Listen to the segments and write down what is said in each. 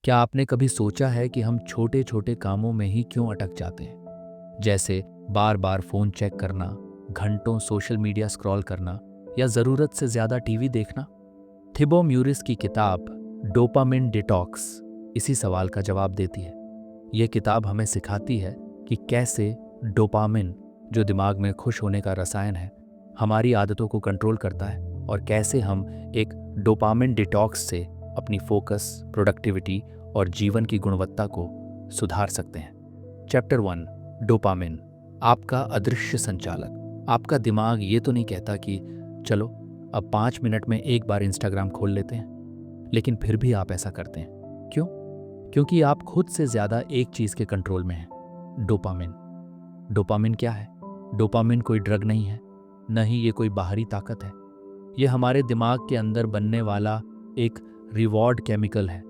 क्या आपने कभी सोचा है कि हम छोटे छोटे कामों में ही क्यों अटक जाते हैं? जैसे बार बार फोन चेक करना, घंटों सोशल मीडिया स्क्रॉल करना या ज़रूरत से ज़्यादा टीवी देखना। थिबो म्यूरिस की किताब डोपामिन डिटॉक्स इसी सवाल का जवाब देती है। यह किताब हमें सिखाती है कि कैसे डोपामिन, जो दिमाग में खुश होने का रसायन है, हमारी आदतों को कंट्रोल करता है और कैसे हम एक डोपामिन डिटॉक्स से अपनी फोकस, प्रोडक्टिविटी और जीवन की गुणवत्ता को सुधार सकते हैं। चैप्टर 1, डोपामिन, आपका अदृश्य संचालक। आपका दिमाग ये तो नहीं कहता कि चलो अब 5 मिनट में एक बार इंस्टाग्राम खोल लेते हैं, लेकिन फिर भी आप ऐसा करते हैं। क्यों? क्योंकि आप खुद से ज़्यादा एक चीज़ के कंट्रोल में हैं, डोपामिन। डोपामिन क्या है? डोपामिन कोई ड्रग नहीं है, न ही ये कोई बाहरी ताकत है। ये हमारे दिमाग के अंदर बनने वाला एक रिवॉर्ड केमिकल है।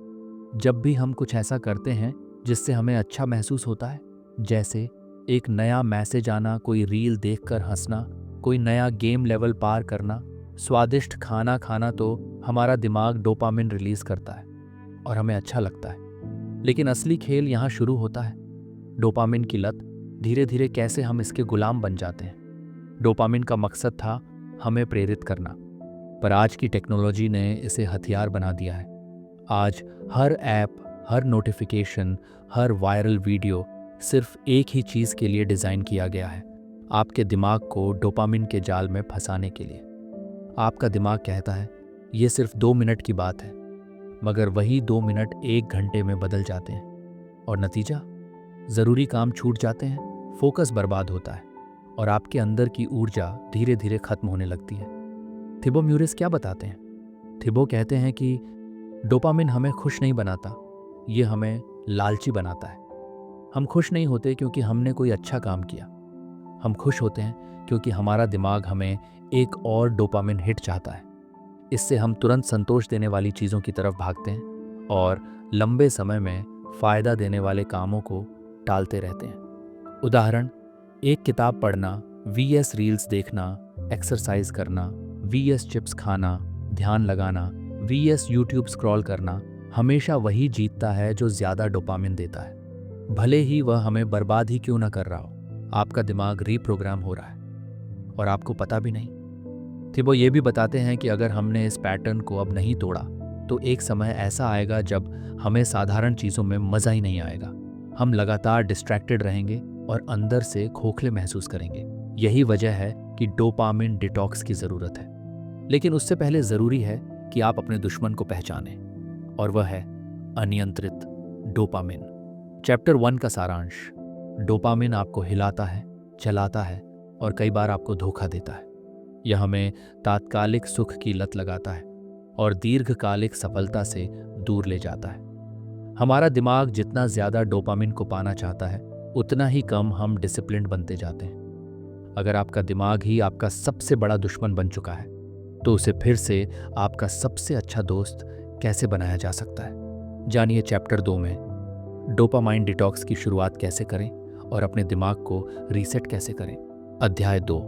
जब भी हम कुछ ऐसा करते हैं जिससे हमें अच्छा महसूस होता है, जैसे एक नया मैसेज आना, कोई रील देखकर हंसना, कोई नया गेम लेवल पार करना, स्वादिष्ट खाना खाना, तो हमारा दिमाग डोपामिन रिलीज करता है और हमें अच्छा लगता है। लेकिन असली खेल यहाँ शुरू होता है। डोपामिन की लत, धीरे धीरे कैसे हम इसके गुलाम बन जाते हैं। डोपामिन का मकसद था हमें प्रेरित करना, पर आज की टेक्नोलॉजी ने इसे हथियार बना दिया है। आज हर ऐप, हर नोटिफिकेशन, हर वायरल वीडियो सिर्फ एक ही चीज़ के लिए डिज़ाइन किया गया है, आपके दिमाग को डोपामिन के जाल में फंसाने के लिए। आपका दिमाग कहता है ये सिर्फ 2 मिनट की बात है, मगर वही 2 मिनट 1 घंटे में बदल जाते हैं और नतीजा, ज़रूरी काम छूट जाते हैं, फोकस बर्बाद होता है और आपके अंदर की ऊर्जा धीरे धीरे खत्म होने लगती है। थिबो म्यूरिस क्या बताते हैं? थिबो कहते हैं कि डोपामिन हमें खुश नहीं बनाता, ये हमें लालची बनाता है। हम खुश नहीं होते क्योंकि हमने कोई अच्छा काम किया, हम खुश होते हैं क्योंकि हमारा दिमाग हमें एक और डोपामिन हिट चाहता है। इससे हम तुरंत संतोष देने वाली चीज़ों की तरफ भागते हैं और लंबे समय में फ़ायदा देने वाले कामों को टालते रहते हैं। उदाहरण, एक किताब पढ़ना, वीएस रील्स देखना, एक्सरसाइज करना, वीएस चिप्स खाना, ध्यान लगाना, वीएस यूट्यूब स्क्रॉल करना, हमेशा वही जीतता है जो ज़्यादा डोपामिन देता है, भले ही वह हमें बर्बाद ही क्यों ना कर रहा हो। आपका दिमाग रीप्रोग्राम हो रहा है और आपको पता भी नहीं। थिबो ये भी बताते हैं कि अगर हमने इस पैटर्न को अब नहीं तोड़ा, तो एक समय ऐसा आएगा जब हमें साधारण चीज़ों में मज़ा ही नहीं आएगा। हम लगातार डिस्ट्रैक्टेड रहेंगे और अंदर से खोखले महसूस करेंगे। यही वजह है कि डोपामिन डिटॉक्स की ज़रूरत है। लेकिन उससे पहले ज़रूरी है कि आप अपने दुश्मन को पहचानें, और वह है अनियंत्रित डोपामिन। चैप्टर 1 का सारांश, डोपामिन आपको हिलाता है, चलाता है और कई बार आपको धोखा देता है। यह हमें तात्कालिक सुख की लत लगाता है और दीर्घकालिक सफलता से दूर ले जाता है। हमारा दिमाग जितना ज़्यादा डोपामिन को पाना चाहता है, उतना ही कम हम डिसिप्लिन्ड बनते जाते हैं। अगर आपका दिमाग ही आपका सबसे बड़ा दुश्मन बन चुका है, तो उसे फिर से आपका सबसे अच्छा दोस्त कैसे बनाया जा सकता है? जानिए चैप्टर 2 में डोपामाइन डिटॉक्स की शुरुआत कैसे करें और अपने दिमाग को रीसेट कैसे करें। अध्याय 2,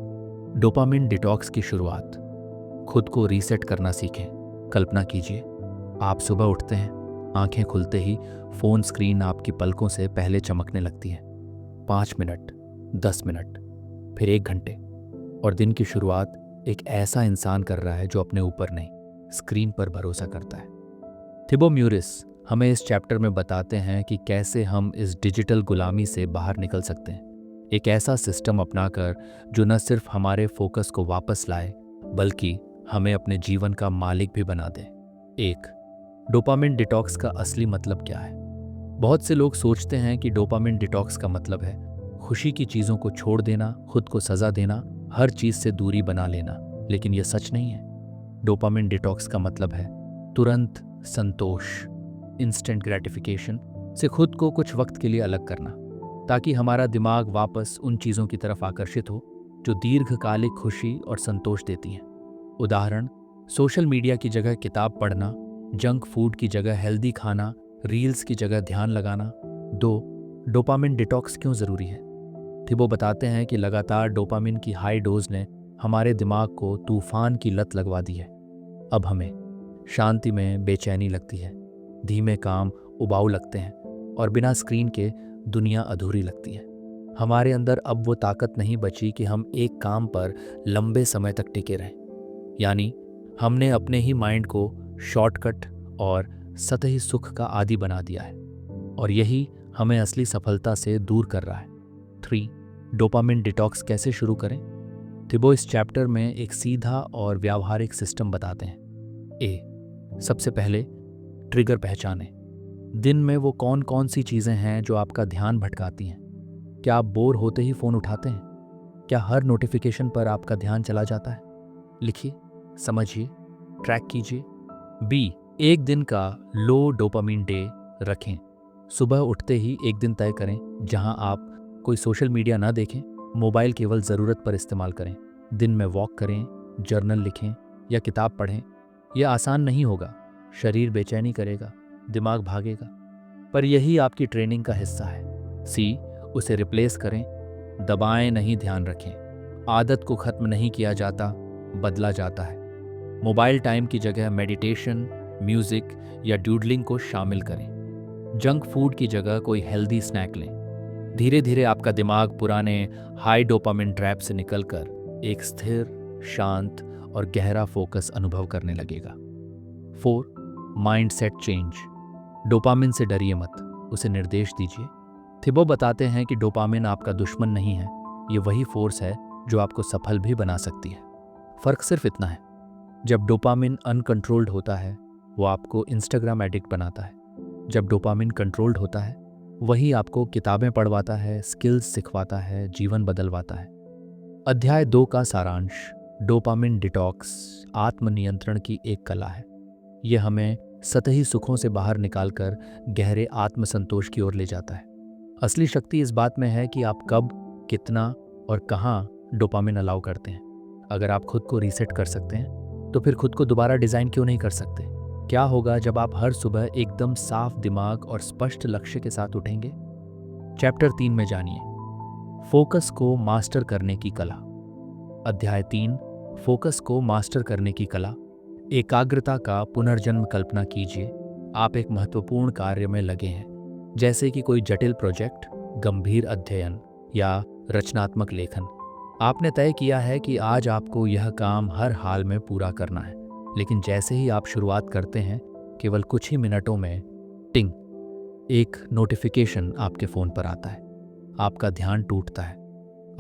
डोपामिन डिटॉक्स की शुरुआत। खुद को रीसेट करना सीखें। कल्पना कीजिए, आप सुबह उठते हैं, आंखें खुलते ही फ़ोन स्क्रीन आपकी पलकों से पहले चमकने लगती है। 5 मिनट, 10 मिनट, फिर 1 घंटे, और दिन की शुरुआत एक ऐसा इंसान कर रहा है जो अपने ऊपर नहीं, स्क्रीन पर भरोसा करता है। थिबो म्यूरिस हमें इस चैप्टर में बताते हैं कि कैसे हम इस डिजिटल गुलामी से बाहर निकल सकते हैं, एक ऐसा सिस्टम अपनाकर जो न सिर्फ हमारे फोकस को वापस लाए, बल्कि हमें अपने जीवन का मालिक भी बना दे। 1, डोपामिन डिटॉक्स का असली मतलब क्या है? बहुत से लोग सोचते हैं कि डोपामिन डिटॉक्स का मतलब है खुशी की चीज़ों को छोड़ देना, खुद को सज़ा देना, हर चीज़ से दूरी बना लेना, लेकिन यह सच नहीं है। डोपामिन डिटॉक्स का मतलब है तुरंत संतोष, इंस्टेंट ग्रेटिफिकेशन से खुद को कुछ वक्त के लिए अलग करना, ताकि हमारा दिमाग वापस उन चीज़ों की तरफ आकर्षित हो जो दीर्घकालिक खुशी और संतोष देती हैं। उदाहरण, सोशल मीडिया की जगह किताब पढ़ना, जंक फूड की जगह हेल्दी खाना, रील्स की जगह ध्यान लगाना। 2, डोपामिन डिटॉक्स क्यों ज़रूरी है? थिबो बताते हैं कि लगातार डोपामिन की हाई डोज ने हमारे दिमाग को तूफान की लत लगवा दी है। अब हमें शांति में बेचैनी लगती है, धीमे काम उबाऊ लगते हैं और बिना स्क्रीन के दुनिया अधूरी लगती है। हमारे अंदर अब वो ताकत नहीं बची कि हम एक काम पर लंबे समय तक टिके रहें। यानी हमने अपने ही माइंड को शॉर्टकट और सतही सुख का आदी बना दिया है, और यही हमें असली सफलता से दूर कर रहा है। 3. डोपामिन डिटॉक्स कैसे शुरू करें? थिबो इस चैप्टर में एक सीधा और व्यावहारिक सिस्टम बताते हैं। सबसे पहले ट्रिगर पहचानें। दिन में वो कौन कौन सी चीज़ें हैं जो आपका ध्यान भटकाती हैं? क्या आप बोर होते ही फ़ोन उठाते हैं? क्या हर नोटिफिकेशन पर आपका ध्यान चला जाता है? लिखिए, समझिए, ट्रैक कीजिए। एक दिन का लो डोपामिन डे रखें। सुबह उठते ही एक दिन तय करें जहां आप कोई सोशल मीडिया ना देखें, मोबाइल केवल ज़रूरत पर इस्तेमाल करें। दिन में वॉक करें, जर्नल लिखें या किताब पढ़ें। यह आसान नहीं होगा, शरीर बेचैनी करेगा, दिमाग भागेगा, पर यही आपकी ट्रेनिंग का हिस्सा है। उसे रिप्लेस करें, दबाएं नहीं, ध्यान रखें। आदत को ख़त्म नहीं किया जाता, बदला जाता है। मोबाइल टाइम की जगह मेडिटेशन, म्यूज़िक या डूडलिंग को शामिल करें। जंक फूड की जगह कोई हेल्दी स्नैक लें। धीरे धीरे आपका दिमाग पुराने हाई डोपामिन ट्रैप से निकलकर एक स्थिर, शांत और गहरा फोकस अनुभव करने लगेगा। 4. Mindset change. डोपामिन से डरिए मत, उसे निर्देश दीजिए। थिबो बताते हैं कि डोपामिन आपका दुश्मन नहीं है, ये वही फोर्स है जो आपको सफल भी बना सकती है। फ़र्क सिर्फ इतना है, जब डोपामिन अनकंट्रोल्ड होता है वो आपको इंस्टाग्राम एडिक्ट बनाता है। जब डोपामिन कंट्रोल्ड होता है वही आपको किताबें पढ़वाता है, स्किल्स सिखवाता है, जीवन बदलवाता है। अध्याय 2 का सारांश। डोपामिन डिटॉक्स आत्मनियंत्रण की एक कला है। यह हमें सतही सुखों से बाहर निकालकर गहरे आत्मसंतोष की ओर ले जाता है। असली शक्ति इस बात में है कि आप कब, कितना और कहाँ डोपामिन अलाउ करते हैं। अगर आप खुद को रीसेट कर सकते हैं तो फिर खुद को दोबारा डिज़ाइन क्यों नहीं कर सकते? क्या होगा जब आप हर सुबह एकदम साफ दिमाग और स्पष्ट लक्ष्य के साथ उठेंगे? चैप्टर 3 में जानिए, फोकस को मास्टर करने की कला। अध्याय 3, फोकस को मास्टर करने की कला। एकाग्रता का पुनर्जन्म कल्पना कीजिए। आप एक महत्वपूर्ण कार्य में लगे हैं, जैसे कि कोई जटिल प्रोजेक्ट, गंभीर अध्ययन या रचनात्मक लेखन। आपने तय किया है कि आज आपको यह काम हर हाल में पूरा करना है, लेकिन जैसे ही आप शुरुआत करते हैं, केवल कुछ ही मिनटों में टिंग, एक नोटिफिकेशन आपके फ़ोन पर आता है। आपका ध्यान टूटता है।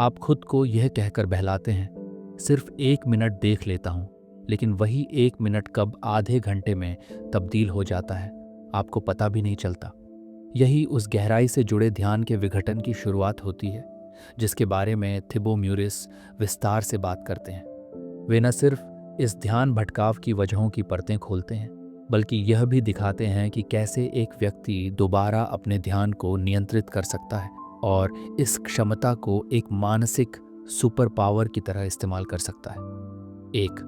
आप खुद को यह कहकर बहलाते हैं, सिर्फ 1 मिनट देख लेता हूँ, लेकिन वही 1 मिनट कब आधे घंटे में तब्दील हो जाता है, आपको पता भी नहीं चलता। यही उस गहराई से जुड़े ध्यान के विघटन की शुरुआत होती है, जिसके बारे में थिबो म्यूरिस विस्तार से बात करते हैं। वे न सिर्फ इस ध्यान भटकाव की वजहों की परतें खोलते हैं, बल्कि यह भी दिखाते हैं कि कैसे एक व्यक्ति दोबारा अपने ध्यान को नियंत्रित कर सकता है और इस क्षमता को एक मानसिक सुपर पावर की तरह इस्तेमाल कर सकता है। 1.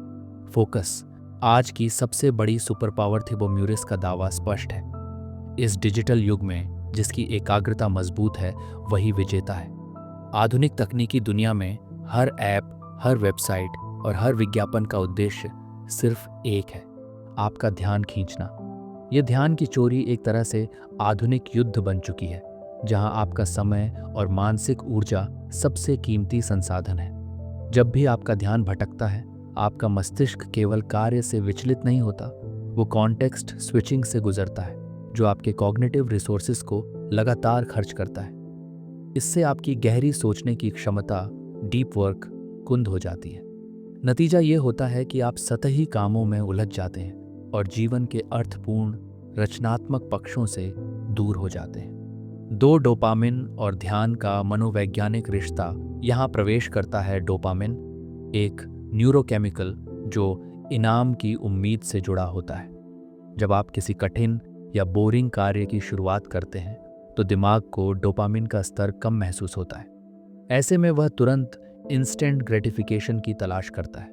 फोकस आज की सबसे बड़ी सुपर पावर। थिबो म्यूरिस का दावा स्पष्ट है। इस डिजिटल युग में जिसकी एकाग्रता मजबूत है वही विजेता है। आधुनिक तकनीकी दुनिया में हर ऐप, हर वेबसाइट और हर विज्ञापन का उद्देश्य सिर्फ एक है, आपका ध्यान खींचना। यह ध्यान की चोरी एक तरह से आधुनिक युद्ध बन चुकी है, जहां आपका समय और मानसिक ऊर्जा सबसे कीमती संसाधन है। जब भी आपका ध्यान भटकता है, आपका मस्तिष्क केवल कार्य से विचलित नहीं होता, वो कॉन्टेक्स्ट स्विचिंग से गुजरता है, जो आपके कॉग्निटिव रिसोर्सेज को लगातार खर्च करता है। इससे आपकी गहरी सोचने की क्षमता, डीप वर्क, कुंद हो जाती है। नतीजा ये होता है कि आप सतही कामों में उलझ जाते हैं और जीवन के अर्थपूर्ण, रचनात्मक पक्षों से दूर हो जाते हैं। 2. डोपामिन और ध्यान का मनोवैज्ञानिक रिश्ता यहाँ प्रवेश करता है। डोपामिन एक न्यूरोकेमिकल जो इनाम की उम्मीद से जुड़ा होता है। जब आप किसी कठिन या बोरिंग कार्य की शुरुआत करते हैं तो दिमाग को डोपामिन का स्तर कम महसूस होता है। ऐसे में वह तुरंत इंस्टेंट ग्रेटिफिकेशन की तलाश करता है,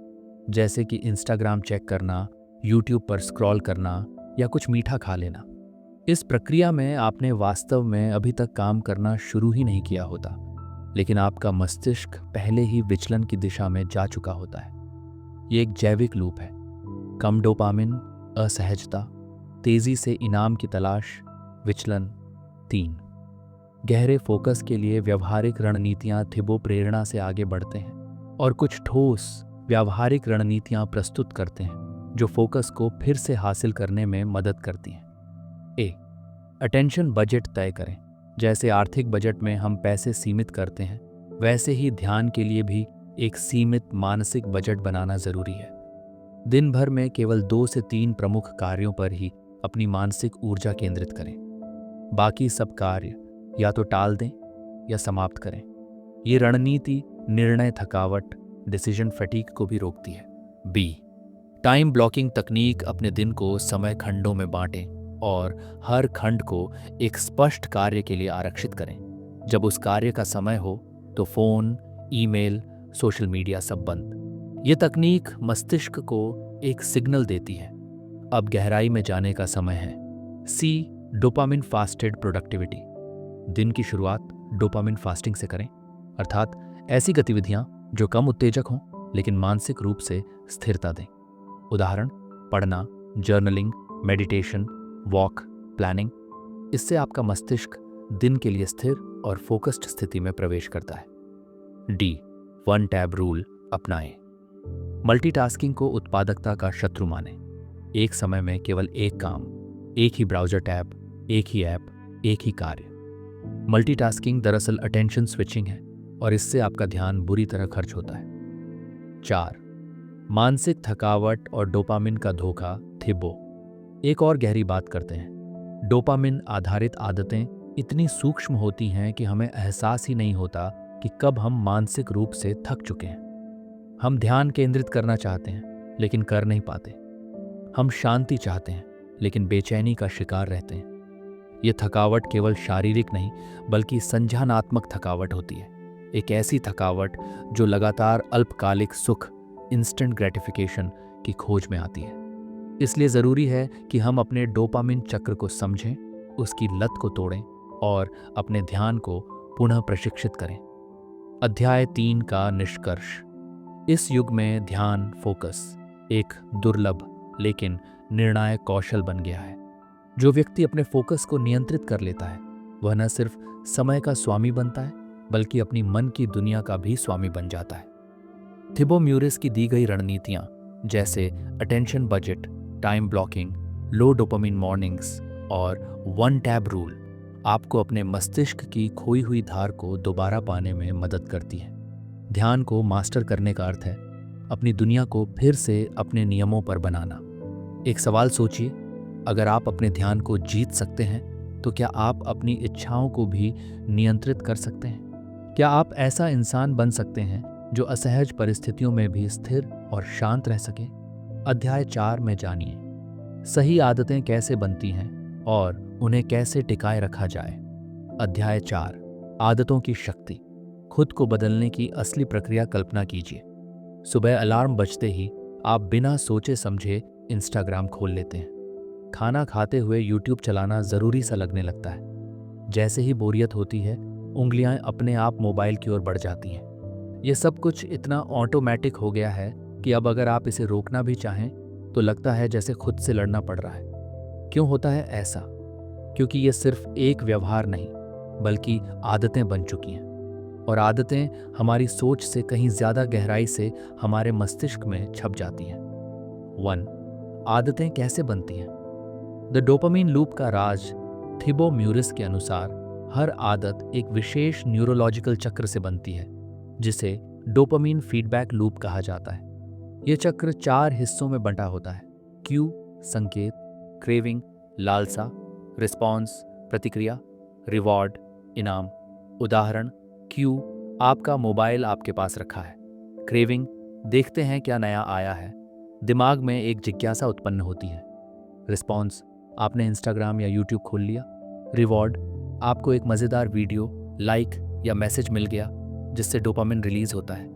जैसे कि इंस्टाग्राम चेक करना, यूट्यूब पर स्क्रॉल करना या कुछ मीठा खा लेना। इस प्रक्रिया में आपने वास्तव में अभी तक काम करना शुरू ही नहीं किया होता, लेकिन आपका मस्तिष्क पहले ही विचलन की दिशा में जा चुका होता है। ये एक जैविक लूप है। कम डोपामिन, असहजता, तेजी से इनाम की तलाश, विचलन। 3, गहरे फोकस के लिए व्यवहारिक रणनीतियां थिबो प्रेरणा से आगे बढ़ते हैं और कुछ ठोस व्यावहारिक रणनीतियां प्रस्तुत करते हैं जो फोकस को फिर से हासिल करने में मदद करती हैं। ए, अटेंशन बजट तय करें। जैसे आर्थिक बजट में हम पैसे सीमित करते हैं, वैसे ही ध्यान के लिए भी एक सीमित मानसिक बजट बनाना जरूरी है। दिन भर में केवल 2 से 3 प्रमुख कार्यों पर ही अपनी मानसिक ऊर्जा केंद्रित करें। बाकी सब कार्य या तो टाल दें या समाप्त करें। ये रणनीति निर्णय थकावट, डिसीजन फटीग को भी रोकती है। बी, टाइम ब्लॉकिंग तकनीक। अपने दिन को समय खंडों में बांटें और हर खंड को एक स्पष्ट कार्य के लिए आरक्षित करें। जब उस कार्य का समय हो तो फोन, ईमेल, सोशल मीडिया सब बंद। ये तकनीक मस्तिष्क को एक सिग्नल देती है, अब गहराई में जाने का समय है। सी, डोपामिन फास्टेड प्रोडक्टिविटी। दिन की शुरुआत डोपामिन फास्टिंग से करें, अर्थात ऐसी गतिविधियां जो कम उत्तेजक हों लेकिन मानसिक रूप से स्थिरता दें। उदाहरण, पढ़ना, जर्नलिंग, मेडिटेशन, वॉक, प्लानिंग। इससे आपका मस्तिष्क दिन के लिए स्थिर और फोकस्ड स्थिति में प्रवेश करता है। डी, 1 टैब रूल अपनाएं। मल्टीटास्किंग को उत्पादकता का शत्रु मानें। एक समय में केवल एक काम, एक ही ब्राउज़र टैब, एक ही ऐप, एक ही कार्य। मल्टीटास्किंग दरअसल अटेंशन स्विचिंग है और इससे आपका ध्यान बुरी तरह खर्च होता है। 4, मानसिक थकावट और डोपामिन का धोखा। थिबो एक और गहरी बात करते हैं। डोपामिन आधारित आदतें इतनी सूक्ष्म होती हैं कि हमें एहसास ही नहीं होता कि कब हम मानसिक रूप से थक चुके हैं। हम ध्यान केंद्रित करना चाहते हैं लेकिन कर नहीं पाते। हम शांति चाहते हैं लेकिन बेचैनी का शिकार रहते हैं। ये थकावट केवल शारीरिक नहीं बल्कि संज्ञानात्मक थकावट होती है। एक ऐसी थकावट जो लगातार अल्पकालिक सुख, इंस्टेंट ग्रेटिफिकेशन की खोज में आती है। इसलिए ज़रूरी है कि हम अपने डोपामिन चक्र को समझें, उसकी लत को तोड़ें और अपने ध्यान को पुनः प्रशिक्षित करें। अध्याय 3 का निष्कर्ष। इस युग में ध्यान फोकस एक दुर्लभ लेकिन निर्णायक कौशल बन गया है। जो व्यक्ति अपने फोकस को नियंत्रित कर लेता है वह न सिर्फ समय का स्वामी बनता है बल्कि अपनी मन की दुनिया का भी स्वामी बन जाता है। थिबो म्यूरिस की दी गई रणनीतियां जैसे अटेंशन बजट, टाइम ब्लॉकिंग, लो डोपामिन मॉर्निंग्स और 1 टैब रूल आपको अपने मस्तिष्क की खोई हुई धार को दोबारा पाने में मदद करती है। ध्यान को मास्टर करने का अर्थ है अपनी दुनिया को फिर से अपने नियमों पर बनाना। एक सवाल सोचिए, अगर आप अपने ध्यान को जीत सकते हैं तो क्या आप अपनी इच्छाओं को भी नियंत्रित कर सकते हैं? क्या आप ऐसा इंसान बन सकते हैं जो असहज परिस्थितियों में भी स्थिर और शांत रह सके? अध्याय 4 में जानिए सही आदतें कैसे बनती हैं और उन्हें कैसे टिकाए रखा जाए। अध्याय 4, आदतों की शक्ति। खुद को बदलने की असली प्रक्रिया कल्पना कीजिए। सुबह अलार्म बजते ही आप बिना सोचे समझे इंस्टाग्राम खोल लेते हैं। खाना खाते हुए यूट्यूब चलाना ज़रूरी सा लगने लगता है। जैसे ही बोरियत होती है उंगलियां अपने आप मोबाइल की ओर बढ़ जाती हैं। ये सब कुछ इतना ऑटोमेटिक हो गया है कि अब अगर आप इसे रोकना भी चाहें तो लगता है जैसे खुद से लड़ना पड़ रहा है। क्यों होता है ऐसा? क्योंकि ये सिर्फ एक व्यवहार नहीं बल्कि आदतें बन चुकी हैं और आदतें हमारी सोच से कहीं ज़्यादा गहराई से हमारे मस्तिष्क में छप जाती हैं। 1, आदतें कैसे बनती हैं? द डोपामिन लूप का राज। थिबो म्यूरिस के अनुसार हर आदत एक विशेष न्यूरोलॉजिकल चक्र से बनती है जिसे डोपामिन फीडबैक लूप कहा जाता है। यह चक्र 4 हिस्सों में बंटा होता है। क्यू संकेत, क्रेविंग लालसा, रिस्पॉन्स प्रतिक्रिया, रिवॉर्ड इनाम। उदाहरण, क्यू आपका मोबाइल आपके पास रखा है। क्रेविंग देखते हैं क्या नया आया है। दिमाग में एक जिज्ञासा उत्पन्न होती है। रिस्पॉन्स आपने इंस्टाग्राम या यूट्यूब खोल लिया। रिवॉर्ड आपको एक मज़ेदार वीडियो, लाइक या मैसेज मिल गया जिससे डोपामिन रिलीज होता है।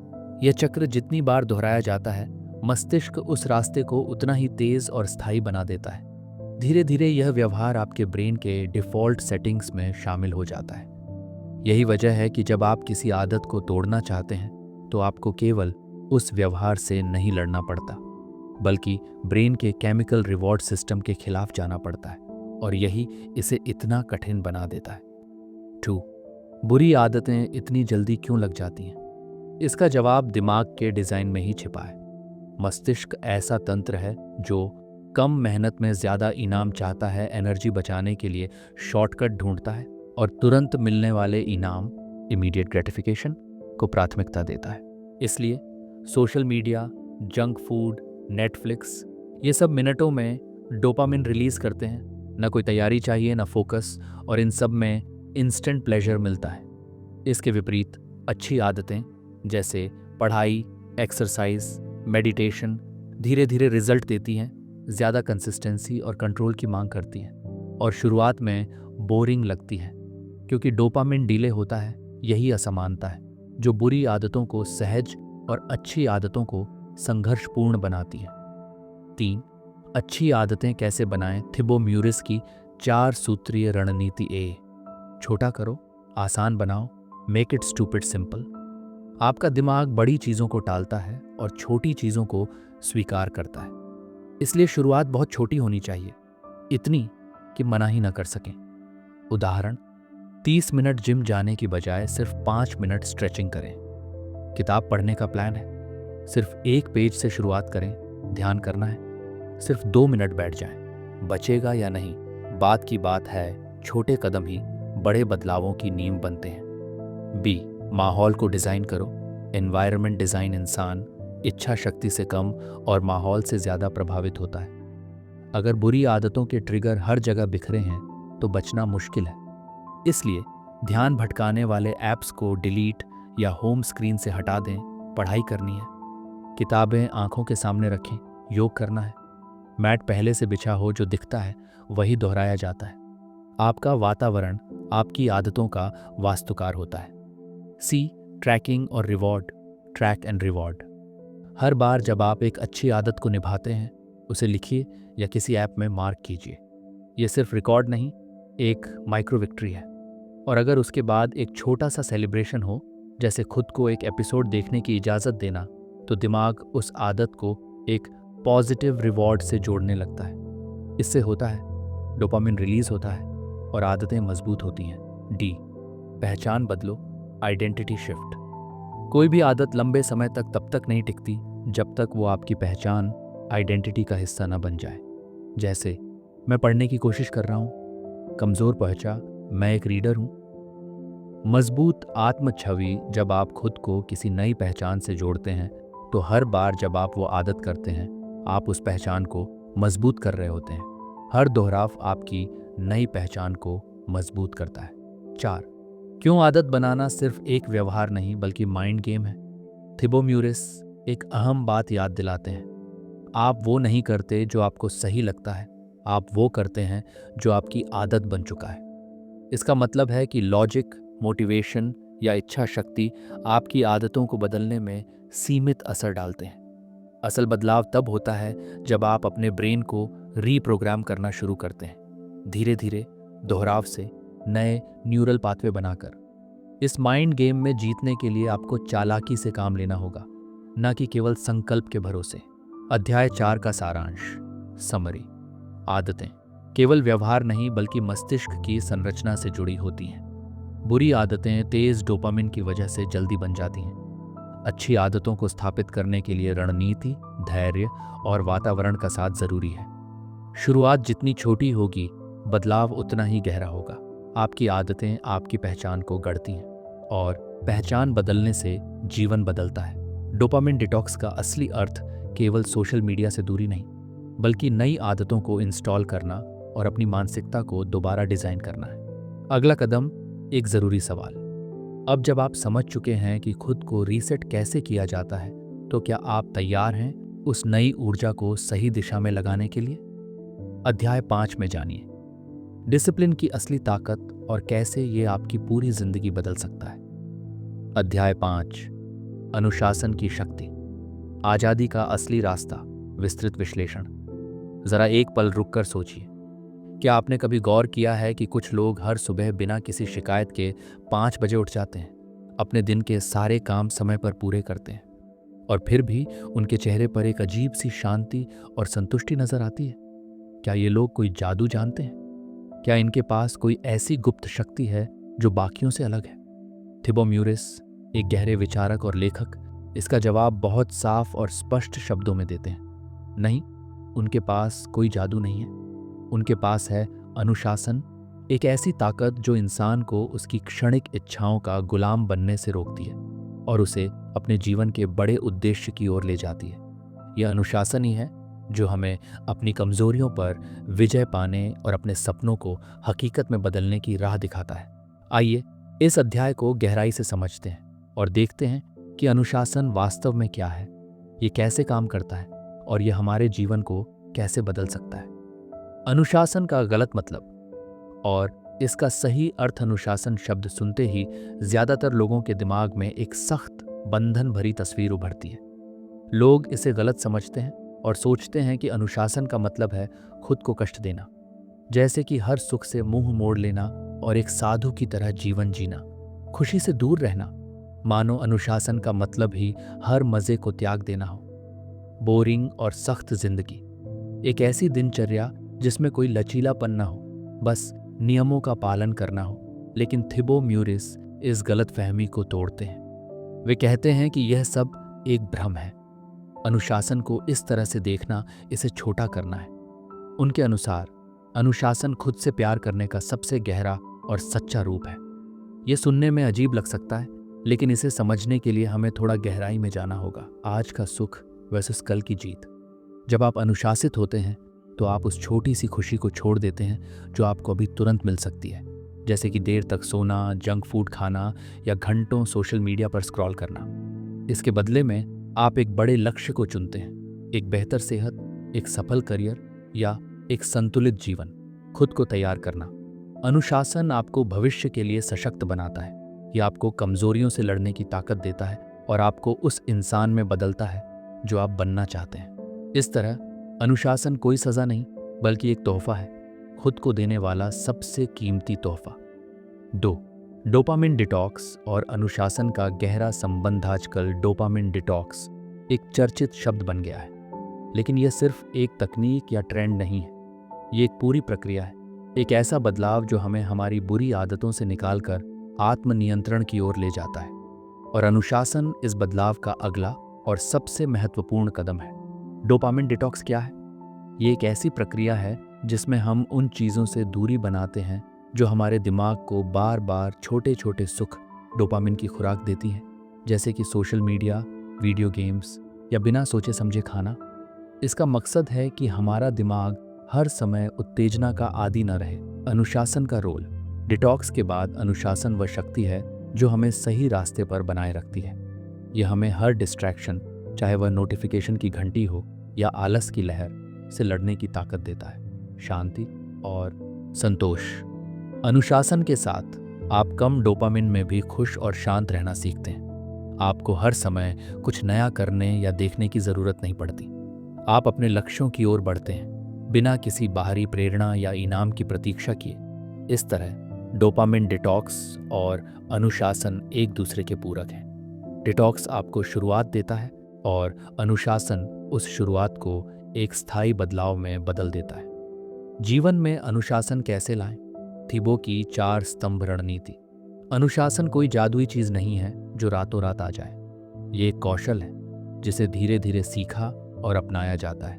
यह चक्र जितनी बार दोहराया जाता है मस्तिष्क उस रास्ते को उतना ही तेज और स्थायी बना देता है। धीरे धीरे यह व्यवहार आपके ब्रेन के डिफ़ॉल्ट सेटिंग्स में शामिल हो जाता है। यही वजह है कि जब आप किसी आदत को तोड़ना चाहते हैं तो आपको केवल उस व्यवहार से नहीं लड़ना पड़ता बल्कि ब्रेन के केमिकल रिवॉर्ड सिस्टम के खिलाफ जाना पड़ता है। और यही इसे इतना कठिन बना देता है। 2. बुरी आदतें इतनी जल्दी क्यों लग जाती हैं? इसका जवाब दिमाग के डिज़ाइन में ही छिपा है। मस्तिष्क ऐसा तंत्र है जो कम मेहनत में ज़्यादा इनाम चाहता है, एनर्जी बचाने के लिए शॉर्टकट ढूंढता है और तुरंत मिलने वाले इनाम, इमीडिएट ग्रेटिफिकेशन, को प्राथमिकता देता है। इसलिए social media, junk food, Netflix, ये सब मिनटों में डोपामिन रिलीज़ करते हैं। ना कोई तैयारी चाहिए, ना फोकस, और इन सब में इंस्टेंट प्लेजर मिलता है। इसके विपरीत अच्छी आदतें जैसे पढ़ाई, एक्सरसाइज, मेडिटेशन धीरे धीरे रिजल्ट देती हैं, ज़्यादा कंसिस्टेंसी और कंट्रोल की मांग करती हैं और शुरुआत में बोरिंग लगती है क्योंकि डोपामिन डिले होता है। यही असमानता है जो बुरी आदतों को सहज और अच्छी आदतों को संघर्षपूर्ण बनाती है। 3. अच्छी आदतें कैसे बनाएं? थिबो म्यूरिस की 4 सूत्रीय रणनीति। ए. छोटा करो, आसान बनाओ, मेक इट स्टूपिड सिंपल। आपका दिमाग बड़ी चीज़ों को टालता है और छोटी चीज़ों को स्वीकार करता है। इसलिए शुरुआत बहुत छोटी होनी चाहिए, इतनी कि मना ही न कर सकें। उदाहरण, 30 मिनट जिम जाने की बजाय सिर्फ 5 मिनट स्ट्रेचिंग करें। किताब पढ़ने का प्लान है, सिर्फ 1 पेज से शुरुआत करें। ध्यान करना है, सिर्फ 2 मिनट बैठ जाएं। बचेगा या नहीं, बात की बात है, छोटे कदम ही बड़े बदलावों की नींव बनते हैं। बी. माहौल को डिज़ाइन करो। एनवायरनमेंट डिज़ाइन इंसान इच्छा शक्ति से कम और माहौल से ज़्यादा प्रभावित होता है। अगर बुरी आदतों के ट्रिगर हर जगह बिखरे हैं तो बचना मुश्किल है। इसलिए ध्यान भटकाने वाले ऐप्स को डिलीट या होम स्क्रीन से हटा दें। पढ़ाई करनी है, किताबें आंखों के सामने रखें। योग करना है, मैट पहले से बिछा हो, जो दिखता है वही दोहराया जाता है। आपका वातावरण आपकी आदतों का वास्तुकार होता है। सी. ट्रैकिंग और रिवॉर्ड। Track and reward. हर बार जब आप एक अच्छी आदत को निभाते हैं, उसे लिखिए या किसी ऐप में मार्क कीजिए। ये सिर्फ रिकॉर्ड नहीं, एक माइक्रो विक्ट्री है। और अगर उसके बाद एक छोटा सा सेलिब्रेशन हो, जैसे खुद को एक एपिसोड देखने की इजाज़त देना, तो दिमाग उस आदत को एक पॉजिटिव रिवॉर्ड से जोड़ने लगता है। इससे होता है डोपामिन रिलीज होता है और आदतें मजबूत होती हैं। डी. पहचान बदलो, आइडेंटिटी शिफ्ट। कोई भी आदत लंबे समय तक तब तक नहीं टिकती जब तक वो आपकी पहचान, आइडेंटिटी का हिस्सा न बन जाए। जैसे, मैं पढ़ने की कोशिश कर रहा हूँ, कमज़ोर पहुँचा, मैं एक रीडर हूँ। मजबूत आत्म छवि। जब आप खुद को किसी नई पहचान से जोड़ते हैं तो हर बार जब आप वो आदत करते हैं, आप उस पहचान को मजबूत कर रहे होते हैं। हर दोहराव आपकी नई पहचान को मजबूत करता है। 4. क्यों आदत बनाना सिर्फ एक व्यवहार नहीं बल्कि माइंड गेम है? थिबो म्यूरिस एक अहम बात याद दिलाते हैं। आप वो नहीं करते जो आपको सही लगता है, आप वो करते हैं जो आपकी आदत बन चुका है। इसका मतलब है कि लॉजिक, मोटिवेशन या इच्छा शक्ति आपकी आदतों को बदलने में सीमित असर डालते हैं। असल बदलाव तब होता है जब आप अपने ब्रेन को रीप्रोग्राम करना शुरू करते हैं, धीरे धीरे, दोहराव से, नए न्यूरल पाथवे बनाकर। इस माइंड गेम में जीतने के लिए आपको चालाकी से काम लेना होगा, न कि केवल संकल्प के भरोसे। अध्याय 4 का सारांश, समरी। आदतें केवल व्यवहार नहीं बल्कि मस्तिष्क की संरचना से जुड़ी होती हैं। बुरी आदतें तेज डोपामिन की वजह से जल्दी बन जाती हैं। अच्छी आदतों को स्थापित करने के लिए रणनीति, धैर्य और वातावरण का साथ जरूरी है। शुरुआत जितनी छोटी होगी, बदलाव उतना ही गहरा होगा। आपकी आदतें आपकी पहचान को गढ़ती हैं और पहचान बदलने से जीवन बदलता है। डोपामिन डिटॉक्स का असली अर्थ केवल सोशल मीडिया से दूरी नहीं, बल्कि नई आदतों को इंस्टॉल करना और अपनी मानसिकता को दोबारा डिजाइन करना है। अगला कदम, एक जरूरी सवाल। अब जब आप समझ चुके हैं कि खुद को रीसेट कैसे किया जाता है, तो क्या आप तैयार हैं उस नई ऊर्जा को सही दिशा में लगाने के लिए? अध्याय 5 में जानिए डिसिप्लिन की असली ताकत और कैसे ये आपकी पूरी जिंदगी बदल सकता है। अध्याय 5, अनुशासन की शक्ति, आजादी का असली रास्ता, विस्तृत विश्लेषण। जरा एक पल रुककर सोचिए, क्या आपने कभी गौर किया है कि कुछ लोग हर सुबह बिना किसी शिकायत के 5 बजे उठ जाते हैं, अपने दिन के सारे काम समय पर पूरे करते हैं, और फिर भी उनके चेहरे पर एक अजीब सी शांति और संतुष्टि नजर आती है? क्या ये लोग कोई जादू जानते हैं? क्या इनके पास कोई ऐसी गुप्त शक्ति है जो बाकियों से अलग है? थिबो म्यूरिस, एक गहरे विचारक और लेखक, इसका जवाब बहुत साफ और स्पष्ट शब्दों में देते हैं। नहीं, उनके पास कोई जादू नहीं है। उनके पास है अनुशासन, एक ऐसी ताकत जो इंसान को उसकी क्षणिक इच्छाओं का गुलाम बनने से रोकती है और उसे अपने जीवन के बड़े उद्देश्य की ओर ले जाती है। यह अनुशासन ही है जो हमें अपनी कमजोरियों पर विजय पाने और अपने सपनों को हकीकत में बदलने की राह दिखाता है। आइए इस अध्याय को गहराई से समझते हैं और देखते हैं कि अनुशासन वास्तव में क्या है, ये कैसे काम करता है और यह हमारे जीवन को कैसे बदल सकता है। अनुशासन का गलत मतलब और इसका सही अर्थ। अनुशासन शब्द सुनते ही ज्यादातर लोगों के दिमाग में एक सख्त बंधन भरी तस्वीर उभरती है। लोग इसे गलत समझते हैं और सोचते हैं कि अनुशासन का मतलब है खुद को कष्ट देना, जैसे कि हर सुख से मुंह मोड़ लेना और एक साधु की तरह जीवन जीना, खुशी से दूर रहना। मानो अनुशासन का मतलब ही हर मजे को त्याग देना हो। बोरिंग और सख्त जिंदगी, एक ऐसी दिनचर्या जिसमें कोई लचीलापन ना हो, बस नियमों का पालन करना हो। लेकिन थिबो म्यूरिस इस गलत फहमी को तोड़ते हैं। वे कहते हैं कि यह सब एक भ्रम है। अनुशासन को इस तरह से देखना, इसे छोटा करना है। उनके अनुसार अनुशासन खुद से प्यार करने का सबसे गहरा और सच्चा रूप है। यह सुनने में अजीब लग सकता है, लेकिन इसे समझने के लिए हमें थोड़ा गहराई में जाना होगा। आज का सुख वर्सेस कल की जीत। जब आप अनुशासित होते हैं तो आप उस छोटी सी खुशी को छोड़ देते हैं जो आपको अभी तुरंत मिल सकती है, जैसे कि देर तक सोना, जंक फूड खाना या घंटों सोशल मीडिया पर स्क्रॉल करना। इसके बदले में आप एक बड़े लक्ष्य को चुनते हैं, एक बेहतर सेहत, एक सफल करियर या एक संतुलित जीवन। खुद को तैयार करना। अनुशासन आपको भविष्य के लिए सशक्त बनाता है। यह आपको कमजोरियों से लड़ने की ताकत देता है और आपको उस इंसान में बदलता है जो आप बनना चाहते हैं। इस तरह अनुशासन कोई सजा नहीं, बल्कि एक तोहफा है, खुद को देने वाला सबसे कीमती तोहफा। 2. डोपामिन डिटॉक्स और अनुशासन का गहरा संबंध। आजकल डोपामिन डिटॉक्स एक चर्चित शब्द बन गया है, लेकिन यह सिर्फ एक तकनीक या ट्रेंड नहीं है। ये एक पूरी प्रक्रिया है, एक ऐसा बदलाव जो हमें हमारी बुरी आदतों से निकालकर आत्मनियंत्रण की ओर ले जाता है। और अनुशासन इस बदलाव का अगला और सबसे महत्वपूर्ण कदम है। डोपामिन डिटॉक्स क्या है? ये एक ऐसी प्रक्रिया है जिसमें हम उन चीज़ों से दूरी बनाते हैं जो हमारे दिमाग को बार बार छोटे छोटे सुख, डोपामिन की खुराक देती हैं, जैसे कि सोशल मीडिया, वीडियो गेम्स या बिना सोचे समझे खाना। इसका मकसद है कि हमारा दिमाग हर समय उत्तेजना का आदी न रहे। अनुशासन का रोल। डिटॉक्स के बाद अनुशासन वह शक्ति है जो हमें सही रास्ते पर बनाए रखती है। यह हमें हर डिस्ट्रैक्शन, चाहे वह नोटिफिकेशन की घंटी हो या आलस की लहर, से लड़ने की ताकत देता है। शांति और संतोष। अनुशासन के साथ आप कम डोपामिन में भी खुश और शांत रहना सीखते हैं। आपको हर समय कुछ नया करने या देखने की जरूरत नहीं पड़ती। आप अपने लक्ष्यों की ओर बढ़ते हैं बिना किसी बाहरी प्रेरणा या इनाम की प्रतीक्षा किए। इस तरह डोपामिन डिटॉक्स और अनुशासन एक दूसरे के पूरक हैं। डिटॉक्स आपको शुरुआत देता है और अनुशासन उस शुरुआत को एक स्थायी बदलाव में बदल देता है। जीवन में अनुशासन कैसे लाएं? थिबो की 4 स्तंभ रणनीति। अनुशासन कोई जादुई चीज नहीं है जो रातों रात आ जाए। ये एक कौशल है जिसे धीरे धीरे सीखा और अपनाया जाता है।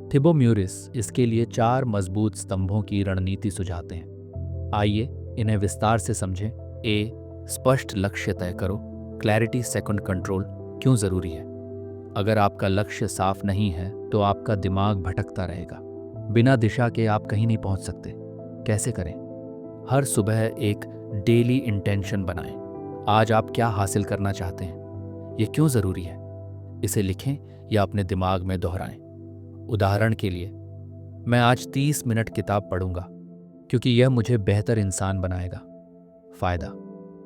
थिबो म्यूरिस इसके लिए 4 मजबूत स्तंभों की रणनीति सुझाते हैं। आइए इन्हें विस्तार से समझें। ए. स्पष्ट लक्ष्य तय करो। Clarity second control. क्यों जरूरी है? अगर आपका लक्ष्य साफ नहीं है तो आपका दिमाग भटकता रहेगा। बिना दिशा के आप कहीं नहीं पहुंच सकते। कैसे करें? हर सुबह एक डेली इंटेंशन बनाएं। आज आप क्या हासिल करना चाहते हैं? ये क्यों जरूरी है? इसे लिखें या अपने दिमाग में दोहराएं। उदाहरण के लिए, मैं आज 30 मिनट किताब पढ़ूंगा क्योंकि यह मुझे बेहतर इंसान बनाएगा। फायदा: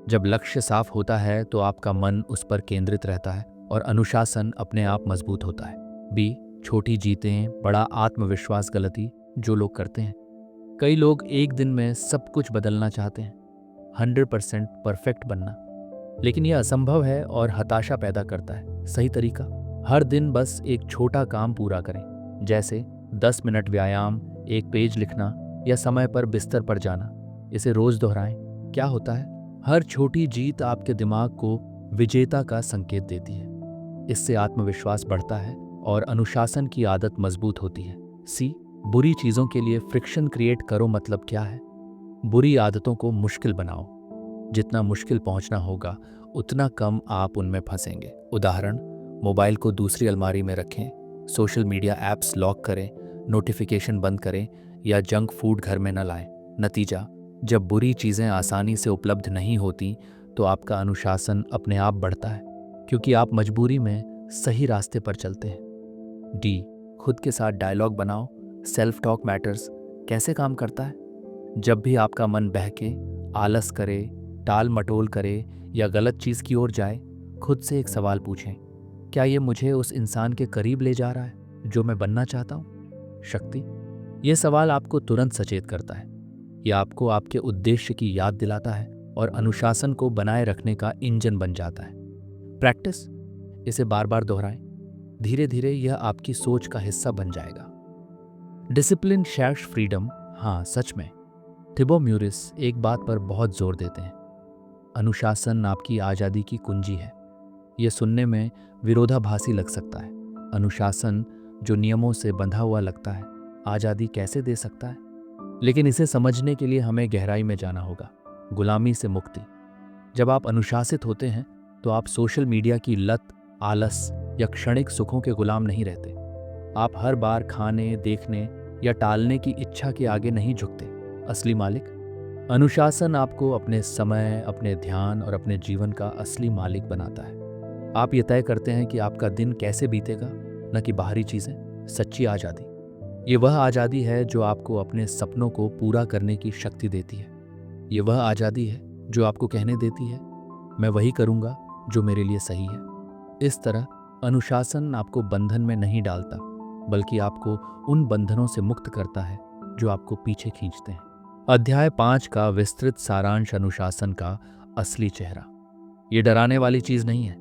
जब लक्ष्य साफ होता है तो आपका मन उस पर केंद्रित रहता है और अनुशासन अपने आप मजबूत होता है। बी. छोटी जीतें, बड़ा आत्मविश्वास। गलती जो लोग करते हैं। कई लोग एक दिन में सब कुछ बदलना चाहते हैं, 100% परफेक्ट बनना, लेकिन यह असंभव है और हताशा पैदा करता है। सही तरीका: हर दिन बस एक छोटा काम पूरा करें, जैसे 10 मिनट व्यायाम, एक पेज लिखना या समय पर बिस्तर पर जाना। इसे रोज दोहराएं। क्या होता है? हर छोटी जीत आपके दिमाग को विजेता का संकेत देती है। इससे आत्मविश्वास बढ़ता है और अनुशासन की आदत मजबूत होती है। सी, बुरी चीजों के लिए फ्रिक्शन क्रिएट करो। मतलब क्या है? बुरी आदतों को मुश्किल बनाओ। जितना मुश्किल पहुंचना होगा उतना कम आप उनमें फंसेंगे। उदाहरण, मोबाइल को दूसरी अलमारी में रखें, सोशल मीडिया ऐप्स लॉक करें, नोटिफिकेशन बंद करें या जंक फूड घर में न लाएं। नतीजा, जब बुरी चीज़ें आसानी से उपलब्ध नहीं होती तो आपका अनुशासन अपने आप बढ़ता है, क्योंकि आप मजबूरी में सही रास्ते पर चलते हैं। डी, खुद के साथ डायलॉग बनाओ। Self talk matters. कैसे काम करता है? जब भी आपका मन बहके, आलस करे, टाल मटोल करे या गलत चीज़ की ओर जाए, खुद से एक सवाल पूछें, क्या ये मुझे उस इंसान के करीब ले जा रहा है जो मैं बनना चाहता हूँ? शक्ति, ये सवाल आपको तुरंत सचेत करता है। यह आपको आपके उद्देश्य की याद दिलाता है और अनुशासन को बनाए रखने का इंजन बन जाता है। प्रैक्टिस, इसे बार बार दोहराएं। धीरे धीरे यह आपकी सोच का हिस्सा बन जाएगा। Discipline shares freedom. हाँ, सच में थिबो म्यूरिस एक बात पर बहुत जोर देते हैं, अनुशासन आपकी आज़ादी की कुंजी है। यह सुनने में विरोधाभासी लग सकता है। अनुशासन जो नियमों से बंधा हुआ लगता है, आज़ादी कैसे दे सकता है? लेकिन इसे समझने के लिए हमें गहराई में जाना होगा। गुलामी से मुक्ति। जब आप अनुशासित होते हैं तो आप सोशल मीडिया की लत, आलस या क्षणिक सुखों के गुलाम नहीं रहते। आप हर बार खाने, देखने या टालने की इच्छा के आगे नहीं झुकते। असली मालिक। अनुशासन आपको अपने समय, अपने ध्यान और अपने जीवन का असली मालिक बनाता है। आप ये तय करते हैं कि आपका दिन कैसे बीतेगा, न कि बाहरी चीज़ें। सच्ची आज़ादी, ये वह आज़ादी है जो आपको अपने सपनों को पूरा करने की शक्ति देती है। ये वह आज़ादी है जो आपको कहने देती है, मैं वही करूँगा जो मेरे लिए सही है। इस तरह अनुशासन आपको बंधन में नहीं डालता, बल्कि आपको उन बंधनों से मुक्त करता है जो आपको पीछे खींचते हैं। अध्याय 5 का विस्तृत सारांश अनुशासन का असली चेहरा। ये डराने वाली चीज़ नहीं है,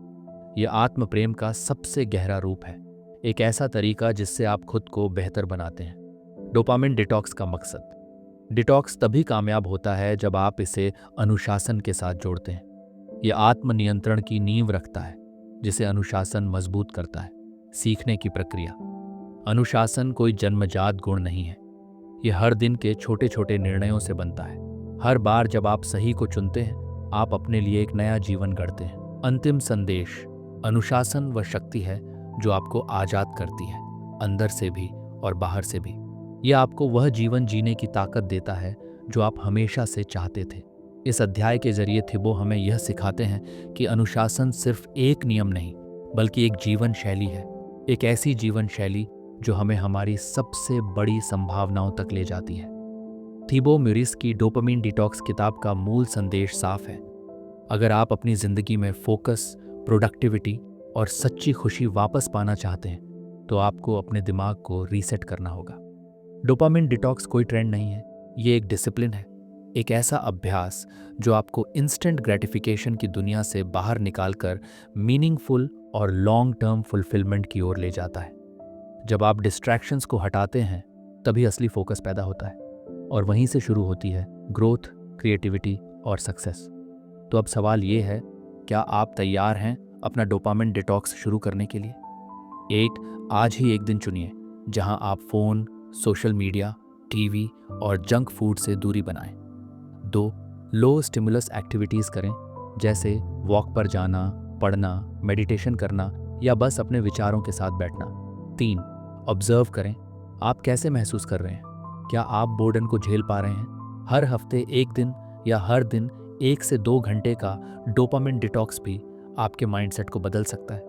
ये आत्म प्रेम का सबसे गहरा रूप है। एक ऐसा तरीका जिससे आप खुद को बेहतर बनाते हैं। डोपामिन डिटॉक्स का मकसद। डिटॉक्स तभी कामयाब होता है जब आप इसे अनुशासन के साथ जोड़ते हैं। यह आत्म नियंत्रण की नींव रखता है, जिसे अनुशासन मजबूत करता है। सीखने की प्रक्रिया। अनुशासन कोई जन्मजात गुण नहीं है, यह हर दिन के छोटे छोटे निर्णयों से बनता है। हर बार जब आप सही को चुनते हैं, आप अपने लिए एक नया जीवन गढ़ते हैं। अंतिम संदेश, अनुशासन वह शक्ति है जो आपको आजाद करती है, अंदर से भी और बाहर से भी। यह आपको वह जीवन जीने की ताकत देता है जो आप हमेशा से चाहते थे। इस अध्याय के जरिए थिबो हमें यह सिखाते हैं कि अनुशासन सिर्फ एक नियम नहीं, बल्कि एक जीवन शैली है। एक ऐसी जीवन शैली जो हमें हमारी सबसे बड़ी संभावनाओं तक ले जाती है। थिबो म्यूरिस की डोपामिन डिटॉक्स किताब का मूल संदेश साफ है। अगर आप अपनी जिंदगी में फोकस, प्रोडक्टिविटी और सच्ची खुशी वापस पाना चाहते हैं, तो आपको अपने दिमाग को रीसेट करना होगा। डोपामिन डिटॉक्स कोई ट्रेंड नहीं है, ये एक डिसिप्लिन है। एक ऐसा अभ्यास जो आपको इंस्टेंट ग्रेटिफिकेशन की दुनिया से बाहर निकालकर मीनिंगफुल और लॉन्ग टर्म फुलफिलमेंट की ओर ले जाता है। जब आप डिस्ट्रैक्शंस को हटाते हैं, तभी असली फोकस पैदा होता है, और वहीं से शुरू होती है ग्रोथ, क्रिएटिविटी और सक्सेस। तो अब सवाल ये है, क्या आप तैयार हैं अपना डोपामिन डिटॉक्स शुरू करने के लिए? आज ही एक दिन चुनिए जहां आप फोन, सोशल मीडिया, टीवी और जंक फूड से दूरी बनाएं। 2, लो स्टिमुलस एक्टिविटीज़ करें, जैसे वॉक पर जाना, पढ़ना, मेडिटेशन करना या बस अपने विचारों के साथ बैठना। 3, ऑब्जर्व करें, आप कैसे महसूस कर रहे हैं। क्या आप बोर्डन को झेल पा रहे हैं? हर हफ्ते एक दिन या हर दिन 1 से 2 घंटे का डोपामिन डिटॉक्स भी आपके माइंडसेट को बदल सकता है।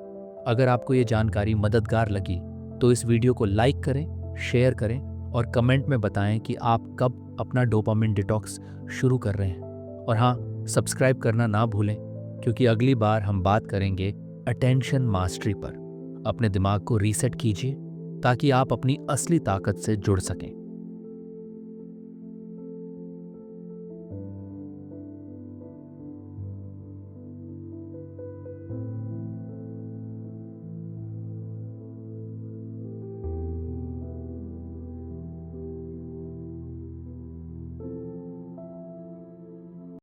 अगर आपको ये जानकारी मददगार लगी तो इस वीडियो को लाइक करें, शेयर करें और कमेंट में बताएं कि आप कब अपना डोपामिन डिटॉक्स शुरू कर रहे हैं। और हाँ, सब्सक्राइब करना ना भूलें, क्योंकि अगली बार हम बात करेंगे अटेंशन मास्टरी पर। अपने दिमाग को रीसेट कीजिए ताकि आप अपनी असली ताकत से जुड़ सकें।